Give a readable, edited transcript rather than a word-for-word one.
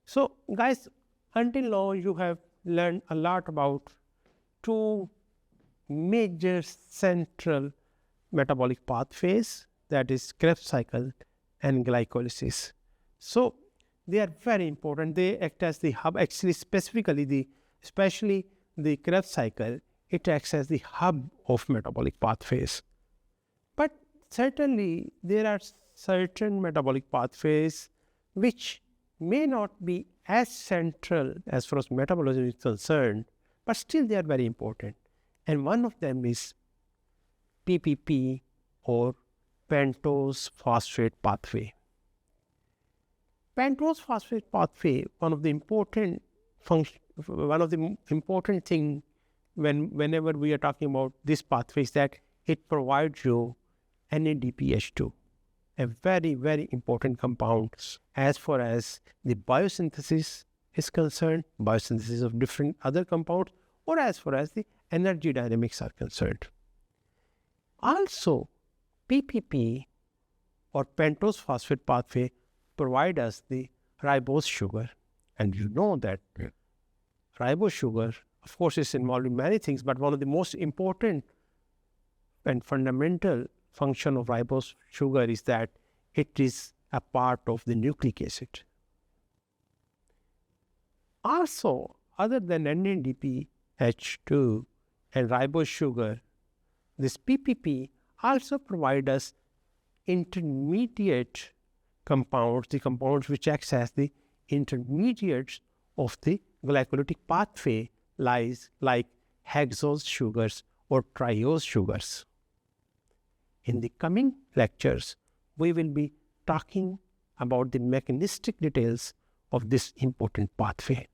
So guys, until now you have learned a lot about two major central metabolic pathways, that is Krebs cycle and glycolysis. So they are very important. They act as the hub, actually especially the Krebs cycle, it acts as the hub of metabolic pathways. But certainly there are certain metabolic pathways which may not be as central as far as metabolism is concerned, but still they are very important. And one of them is PPP or Pantose Phosphate pathway. Pantose Phosphate pathway, one of the important thing whenever we are talking about this pathway is that it provides you NADPH2, a very, very important compound as far as the biosynthesis is concerned, biosynthesis of different other compounds, or as far as the energy dynamics are concerned. Also, PPP or Pantose Phosphate pathway provide us the ribose sugar, and you know that ribose sugar, of course, is involved in many things, but one of the most important and fundamental function of ribose sugar is that it is a part of the nucleic acid. Also, other than NADPH2 and ribose sugar, this PPP also provide us intermediate compounds, the compounds which acts as the intermediates of the glycolytic pathway, like hexose sugars or triose sugars. In the coming lectures, we will be talking about the mechanistic details of this important pathway.